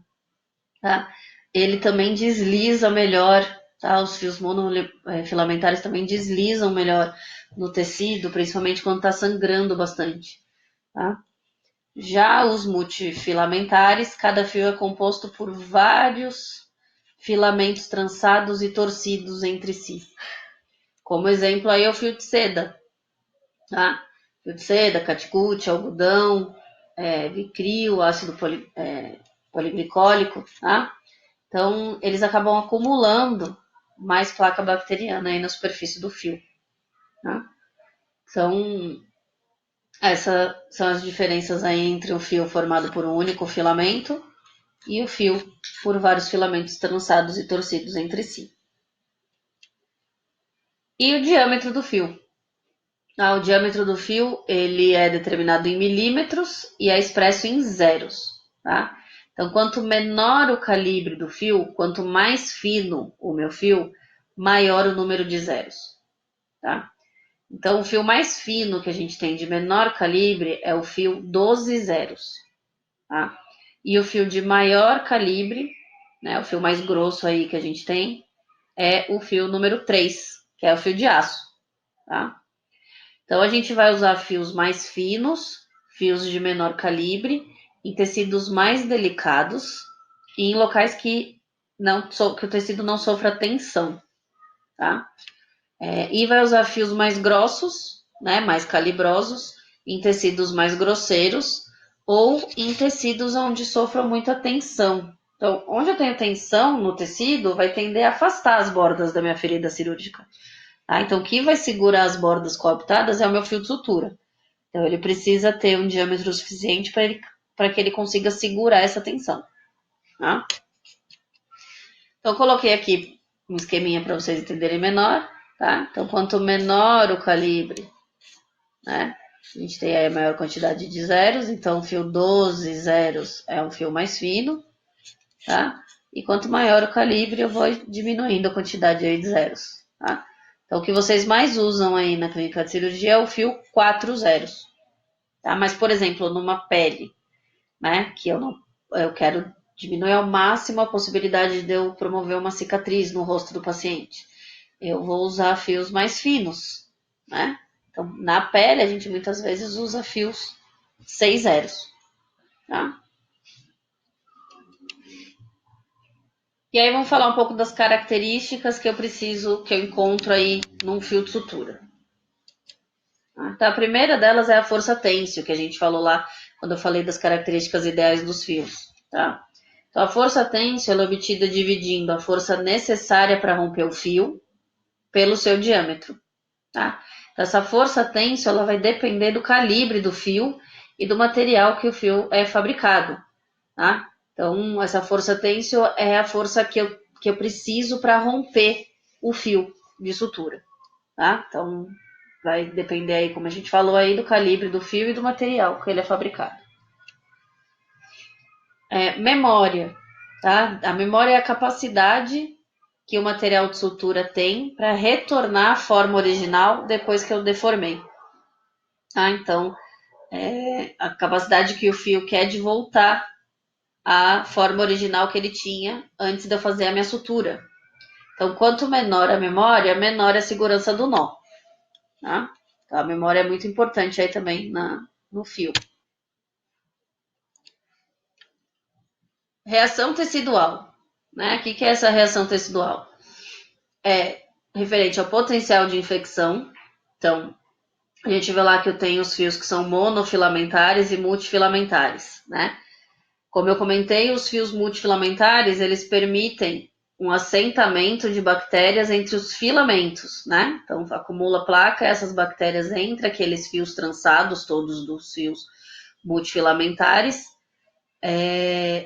Tá? Ele também desliza melhor, tá? Os fios monofilamentares também deslizam melhor no tecido, principalmente quando está sangrando bastante. Tá? Já os multifilamentares, cada fio é composto por vários filamentos trançados e torcidos entre si. Como exemplo aí é o fio de seda, tá? Fio de seda, catgut, algodão, vicryl, ácido poliglicólico, tá? Então, eles acabam acumulando mais placa bacteriana aí na superfície do fio. Tá? Então, essas são as diferenças aí entre o fio formado por um único filamento e o fio por vários filamentos trançados e torcidos entre si. E o diâmetro do fio. O diâmetro do fio ele é determinado em milímetros e é expresso em zeros. Tá? Então, quanto menor o calibre do fio, quanto mais fino o meu fio, maior o número de zeros. Tá? Então, o fio mais fino que a gente tem de menor calibre é o fio 12 zeros. Tá? E o fio de maior calibre, né, o fio mais grosso aí que a gente tem, é o fio número 3, que é o fio de aço. Tá? Então, a gente vai usar fios mais finos, fios de menor calibre, em tecidos mais delicados e em locais que o tecido não sofra tensão, tá? E vai usar fios mais grossos, né, mais calibrosos, em tecidos mais grosseiros ou em tecidos onde sofra muita tensão. Então, onde eu tenho tensão no tecido, vai tender a afastar as bordas da minha ferida cirúrgica. Tá? Então, o que vai segurar as bordas cooptadas é o meu fio de sutura. Então, ele precisa ter um diâmetro suficiente para que ele consiga segurar essa tensão. Tá? Então, eu coloquei aqui um esqueminha para vocês entenderem menor. Tá? Então, quanto menor o calibre, né, a gente tem aí a maior quantidade de zeros. Então, o fio 12 zeros é um fio mais fino. Tá? E quanto maior o calibre, eu vou diminuindo a quantidade aí de zeros. Tá? Então, o que vocês mais usam aí na clínica de cirurgia é o fio 4 zeros. Tá? Mas, por exemplo, numa pele, né, que eu quero diminuir ao máximo a possibilidade de eu promover uma cicatriz no rosto do paciente, eu vou usar fios mais finos, né? Então, na pele, a gente muitas vezes usa fios 6 zeros, tá? E aí vamos falar um pouco das características que eu encontro aí num fio de sutura. Então, a primeira delas é a força têncil, que a gente falou lá quando eu falei das características ideais dos fios, tá? Então, a força têncil ela é obtida dividindo a força necessária para romper o fio pelo seu diâmetro, tá? Então, essa força têncil ela vai depender do calibre do fio e do material que o fio é fabricado, tá? Então, essa força têncil é a força que eu preciso para romper o fio de sutura, tá? Então, vai depender aí, como a gente falou aí, do calibre do fio e do material que ele é fabricado. Memória, tá? A memória é a capacidade que o material de sutura tem para retornar à forma original depois que eu deformei. Tá? Então, a capacidade que o fio quer de voltar à forma original que ele tinha antes de eu fazer a minha sutura. Então, quanto menor a memória, menor a segurança do nó. Tá? Então, a memória é muito importante aí também no fio. Reação tecidual. Né? O que é essa reação tecidual? É referente ao potencial de infecção. Então, a gente vê lá que eu tenho os fios que são monofilamentares e multifilamentares, né? Como eu comentei, os fios multifilamentares, eles permitem um assentamento de bactérias entre os filamentos, né? Então, acumula placa, essas bactérias entre aqueles fios trançados, todos dos fios multifilamentares,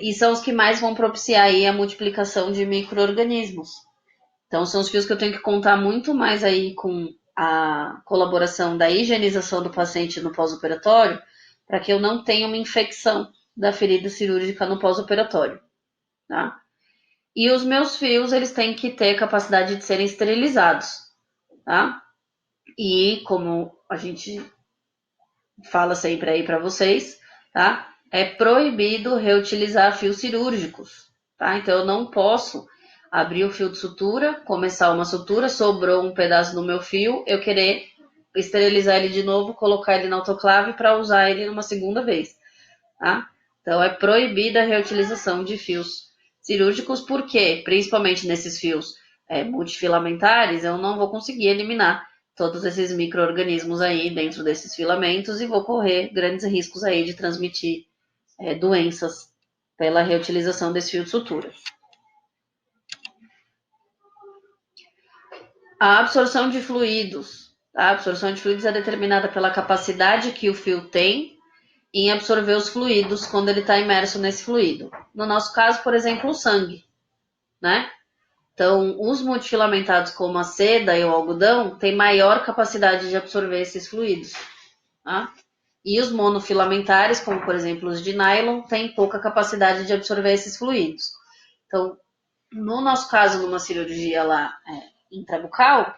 e são os que mais vão propiciar aí a multiplicação de micro-organismos. Então, são os fios que eu tenho que contar muito mais aí com a colaboração da higienização do paciente no pós-operatório, para que eu não tenha uma infecção da ferida cirúrgica no pós-operatório, tá? E os meus fios, eles têm que ter capacidade de serem esterilizados, tá? E como a gente fala sempre aí para vocês, tá? É proibido reutilizar fios cirúrgicos, tá? Então eu não posso abrir o fio de sutura, começar uma sutura, sobrou um pedaço do meu fio, eu querer esterilizar ele de novo, colocar ele na autoclave para usar ele uma segunda vez, tá? Então é proibida a reutilização de fios cirúrgicos, porque, principalmente nesses fios multifilamentares, eu não vou conseguir eliminar todos esses micro-organismos aí dentro desses filamentos e vou correr grandes riscos aí de transmitir doenças pela reutilização desse fio de sutura. A absorção de fluidos. A absorção de fluidos é determinada pela capacidade que o fio tem em absorver os fluidos quando ele está imerso nesse fluido. No nosso caso, por exemplo, o sangue, né? Então, os multifilamentados como a seda e o algodão têm maior capacidade de absorver esses fluidos, tá? E os monofilamentares, como por exemplo os de nylon, têm pouca capacidade de absorver esses fluidos. Então, no nosso caso, numa cirurgia lá intrabucal,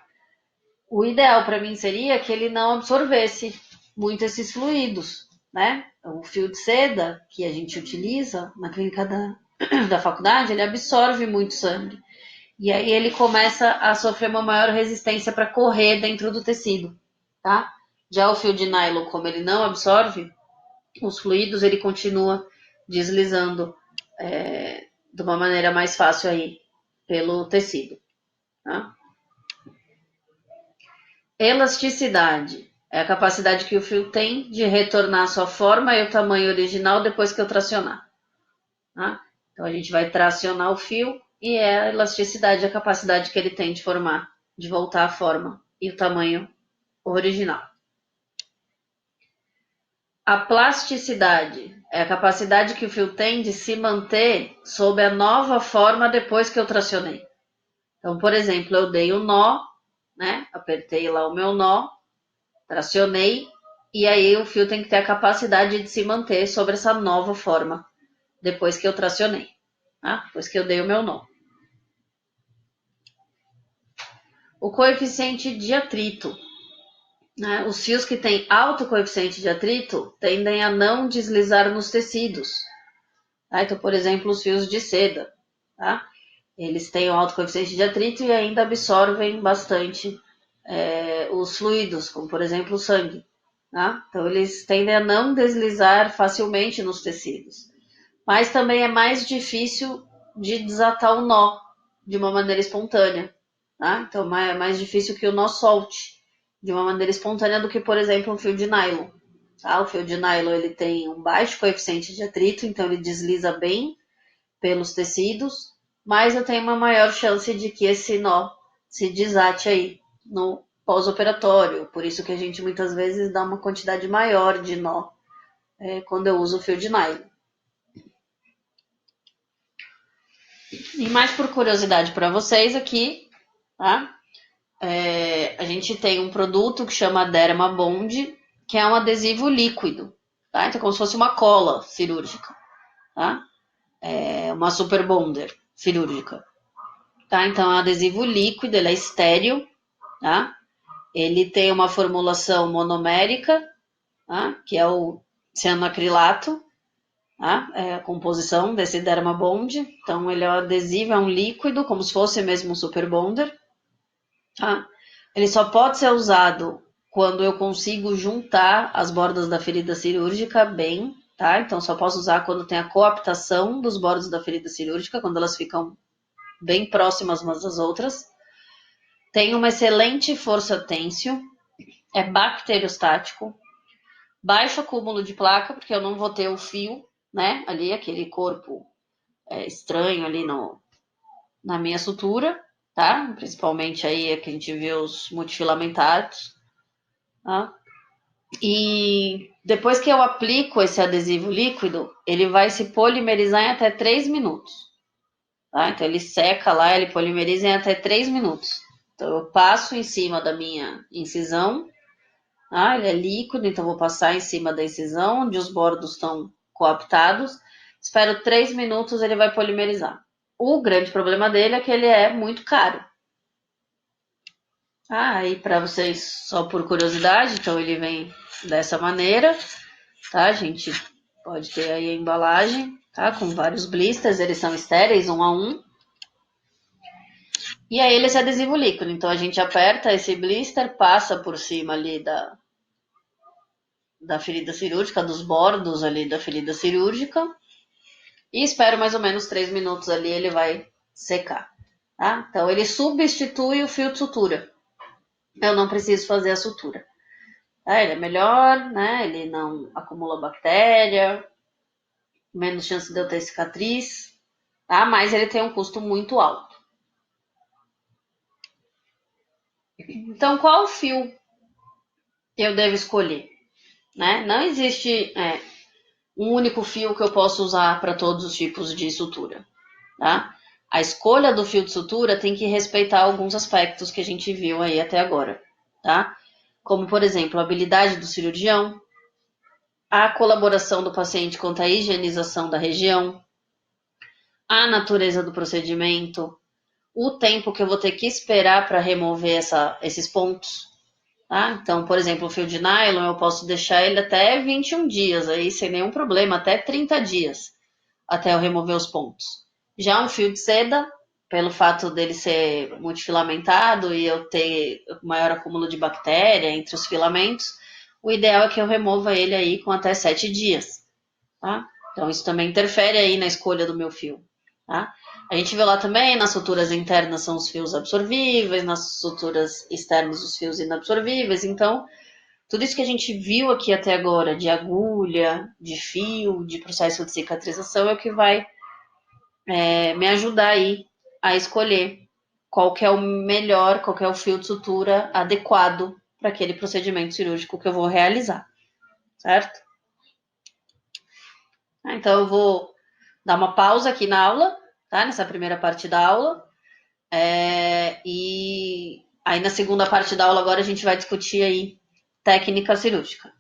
o ideal para mim seria que ele não absorvesse muito esses fluidos, né? O fio de seda que a gente utiliza na clínica da faculdade, ele absorve muito sangue. E aí ele começa a sofrer uma maior resistência para correr dentro do tecido, tá? Já o fio de nylon, como ele não absorve os fluidos, ele continua deslizando de uma maneira mais fácil aí pelo tecido, tá? Elasticidade é a capacidade que o fio tem de retornar à sua forma e o tamanho original depois que eu tracionar, tá? Então a gente vai tracionar o fio e a elasticidade é a capacidade que ele tem de formar, de voltar à forma e o tamanho original. A plasticidade é a capacidade que o fio tem de se manter sob a nova forma depois que eu tracionei. Então, por exemplo, eu dei o nó, né? Apertei lá o meu nó, tracionei, e aí o fio tem que ter a capacidade de se manter sobre essa nova forma depois que eu tracionei, tá? Depois que eu dei o meu nó. O coeficiente de atrito. Né? Os fios que têm alto coeficiente de atrito tendem a não deslizar nos tecidos. Tá? Então, por exemplo, os fios de seda. Tá? Eles têm um alto coeficiente de atrito e ainda absorvem bastante os fluidos, como por exemplo o sangue. Tá? Então eles tendem a não deslizar facilmente nos tecidos. Mas também é mais difícil de desatar o nó de uma maneira espontânea. Tá? Então é mais difícil que o nó solte de uma maneira espontânea do que, por exemplo, um fio de nylon. Tá? O fio de nylon ele tem um baixo coeficiente de atrito, então ele desliza bem pelos tecidos, mas eu tenho uma maior chance de que esse nó se desate aí no pós-operatório. Por isso que a gente muitas vezes dá uma quantidade maior de nó quando eu uso o fio de nylon. E mais por curiosidade para vocês aqui, tá? A gente tem um produto que chama Derma Bond, que é um adesivo líquido, tá? Então, como se fosse uma cola cirúrgica, tá? É uma super bonder cirúrgica, tá? Então, é um adesivo líquido, ele é estéril, tá? Ele tem uma formulação monomérica, tá? Que é o cianoacrilato, tá? É a composição desse Derma Bond. Então, ele é um adesivo, é um líquido, como se fosse mesmo um super bonder, tá? Ele só pode ser usado quando eu consigo juntar as bordas da ferida cirúrgica bem, tá? Então, só posso usar quando tem a coaptação dos bordos da ferida cirúrgica, quando elas ficam bem próximas umas das outras. Tem uma excelente força têncil, é bacteriostático, baixo acúmulo de placa, porque eu não vou ter o fio, né? Ali, aquele corpo estranho ali na minha sutura, tá? Principalmente aí é que a gente vê os multifilamentados, tá? E depois que eu aplico esse adesivo líquido, ele vai se polimerizar em até 3 minutos, tá? Então ele seca lá, ele polimeriza em até 3 minutos. Então eu passo em cima da minha incisão, tá? Ele é líquido, então vou passar em cima da incisão, onde os bordos estão coaptados. Espero 3 minutos, ele vai polimerizar. O grande problema dele é que ele é muito caro. E para vocês, só por curiosidade, então ele vem dessa maneira, tá? A gente pode ter aí a embalagem, tá? Com vários blisters, eles são estéreis, um a um. E aí ele é esse adesivo líquido, então a gente aperta esse blister, passa por cima ali da ferida cirúrgica, dos bordos ali da ferida cirúrgica, e espero mais ou menos 3 minutos ali, ele vai secar, tá? Então ele substitui o fio de sutura. Eu não preciso fazer a sutura. Ele é melhor, né? Ele não acumula bactéria, menos chance de eu ter cicatriz, tá? Mas ele tem um custo muito alto. Então, qual fio eu devo escolher? Né? Não existe um único fio que eu possa usar para todos os tipos de sutura, tá? A escolha do fio de sutura tem que respeitar alguns aspectos que a gente viu aí até agora, tá? Como, por exemplo, a habilidade do cirurgião, a colaboração do paciente quanto à higienização da região, a natureza do procedimento, o tempo que eu vou ter que esperar para remover esses pontos. Tá? Então, por exemplo, o fio de nylon eu posso deixar ele até 21 dias, aí sem nenhum problema, até 30 dias, até eu remover os pontos. Já um fio de seda, pelo fato dele ser multifilamentado e eu ter maior acúmulo de bactéria entre os filamentos, o ideal é que eu remova ele aí com até 7 dias. Tá? Então, isso também interfere aí na escolha do meu fio. Tá? A gente vê lá também, nas suturas internas são os fios absorvíveis, nas suturas externas os fios inabsorvíveis. Então, tudo isso que a gente viu aqui até agora, de agulha, de fio, de processo de cicatrização, é o que vai me ajudar aí a escolher qual que é o melhor, qual que é o fio de sutura adequado para aquele procedimento cirúrgico que eu vou realizar, certo? Então, eu vou dar uma pausa aqui na aula, tá? Nessa primeira parte da aula. E aí, na segunda parte da aula, agora a gente vai discutir aí técnica cirúrgica.